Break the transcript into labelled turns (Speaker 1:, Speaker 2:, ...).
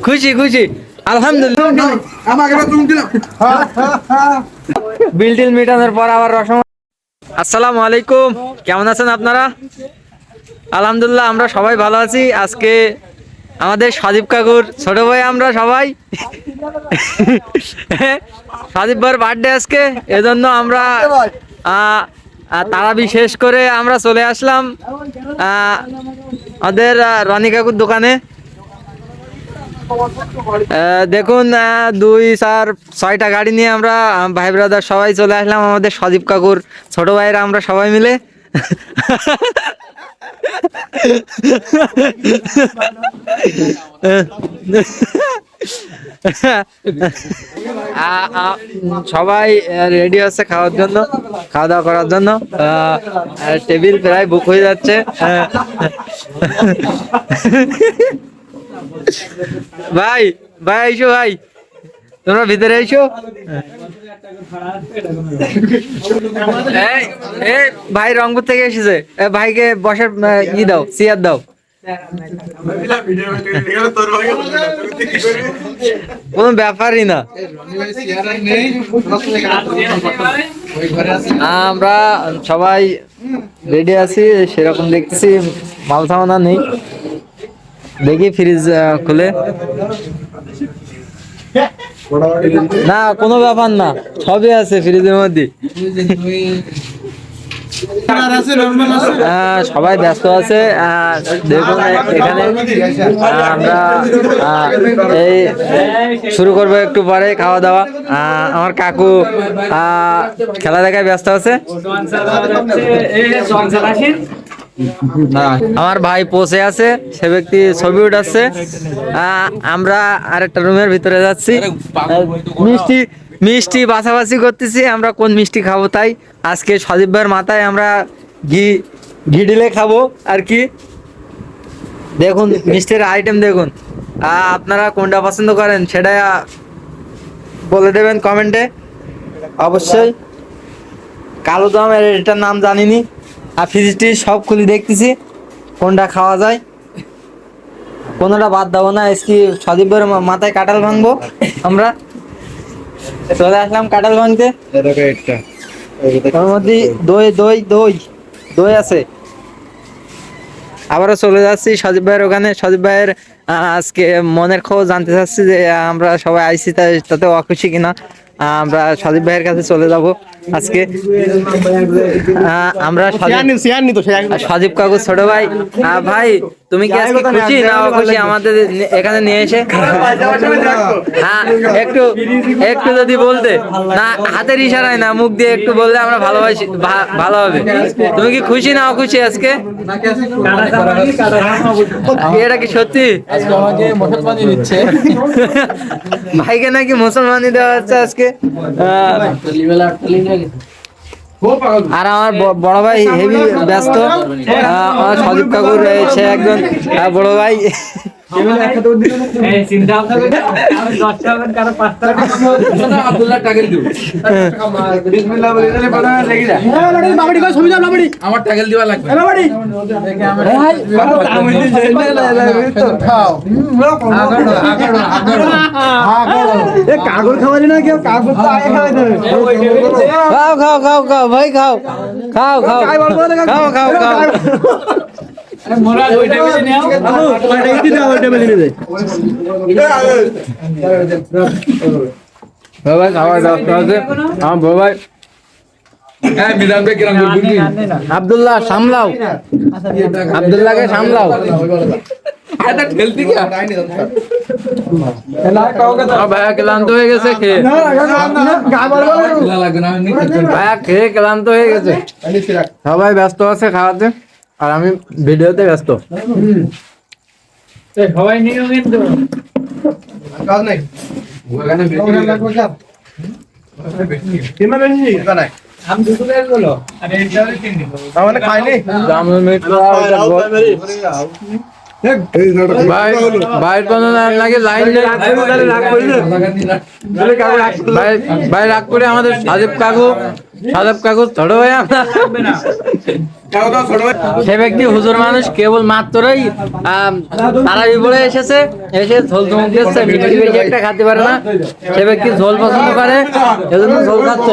Speaker 1: খুশি খুশি আলহামদুলিল্লাহ। বিল টিল মেটানোর পর আবার রসম। আসসালামু আলাইকুম, কেমন আছেন আপনারা? আলহামদুলিল্লাহ আমরা সবাই ভালো আছি। আজকে আমাদের সাদীপ কাকুর ছোট ভাই আমরা সবাই সাদীপ ভাইয়ের বার্থডে আজকে, এজন্য আমরা তারাবি শেষ করে আমরা চলে আসলাম আমাদের রনি কাকুর দোকানে। দেখুন 2-4-6টা গাড়ি নিয়ে আমরা ভাই ব্রাদার সবাই চলে আসলাম আমাদের সাদীপ কাকুর ছোট ভাইরা আমরা সবাই মিলে। সবাই রেডি আছে খাওয়ার জন্য, খাওয়া দাওয়া করার জন্য। টেবিল প্রায় বুক হয়ে যাচ্ছে। ভাই ভাই আইসো, ভাই তোমরা ভিতরে আইসো। ভাই রংপুর থেকে এসেছে, ভাইকে বসার দাও, চেয়ার দাও। কোনো ব্যাপারই না। আমরা সবাই রেডি আছি, সেরকম দেখতেছি মাল সামানা নেই। দেখি ফ্রিজ খুলে, না কোনো ব্যাপার না, সবই আছে ফ্রিজের মধ্যে। সবাই ব্যস্ত আছে। দেখুন এখানে আমরা এই শুরু করবো একটু পরে খাওয়া দাওয়া। আমার কাকু খেলা দেখায় ব্যস্ত আছে। আমার ভাই পৌঁছে আছে, সে ব্যক্তি ছবি উঠাচ্ছে। আমরা আরেকটা রুমের ভিতরে যাচ্ছি, মিষ্টি মিষ্টি বাছাবাছি করতেছি আমরা কোন মিষ্টি খাবো। তাই আজকে সাদীপ ভাইয়ের মাথায় আমরা ঘি ঢেলে খাবো আর কি। দেখুন মিষ্টির আইটেম দেখুন, আপনারা কোনটা পছন্দ করেন সেটা বলে দেবেন কমেন্টে অবশ্যই। কালো দাম এটার নাম জানিনি। আর ফ্রিজটি সব খুলে দেখতেছি কোনটা খাওয়া যায়, কোনোটা বাদ দেবো না। আজকে সাদীপ ভাইয়ের মাথায় কাঁঠাল ভাঙবো। আমরা চলে আসলাম কাঁঠাল ভাঙতে। ওর মধ্যে দই দই দই দই আছে। আবারও চলে যাচ্ছি সাদীপ ভাইয়ের ওখানে। সাদীপ ভাইয়ের আজকে মনের খবর জানতে চাচ্ছি যে আমরা সবাই আইসি তাতে অখুশি কিনা। আমরা সাদীপ ভাইয়ের কাছে চলে যাব আজকে। আমরা সাদীপ কাকু ছোট ভাই। ভাই তুমি কি আজকে খুশি না অখুশি আমাদের এখানে নিয়ে এসে? হ্যাঁ একটু একটু যদি বলতে, না হাতের ইশারায় না, মুখ দিয়ে একটু বললে আমরা ভালোবাসি, ভালো হবে। তুমি কি খুশি না অখুশি আজকে? এটা কি সত্যি? মুসলমানি দিচ্ছে ভাইকে, নাকি মুসলমানি দেওয়া হচ্ছে আজকে। আর আমার বড় ভাই হেভি ব্যস্ত। আমার সাদীপ কাকুর সে একজন বড় ভাই।
Speaker 2: আমার টাকেল দিবা লাগবে।
Speaker 3: কাগজ খাওয়ালি না কেউ, কাগজ তো আগে খাওয়াই দেবে।
Speaker 1: খাও খাও খাও খাও ভাই, খাও খাও খাও খাও খাও খাও। আব্দুল্লাহ সামলাও, আব্দুল্লাহকে সামলাও। ভাইয়া ক্লান্ত হয়ে গেছে খেয়ে, ভাইয়া খেয়ে ক্লান্ত হয়ে গেছে। সবাই ব্যস্ত আছে খাওয়াতে, আর আমি ভিডিওতে ব্যস্ত। সবাই নিয়ে কিন্তু ভাই ভাই কোনো নাকি লাইন নেই ভাই ভাই রাগ করে আমাদের সাদেব কাকু ছোট ভাই আমরা সে ব্যক্তি হুজুর মানুষ কেবল মাত্রই তারাবি বলে এসে ঝোল ধমক দিচ্ছে মিষ্টি বেশি একটা খেতে পারে না সে ব্যক্তি ঝোল পছন্দ করে এজন্য ঝোল খাচ্ছে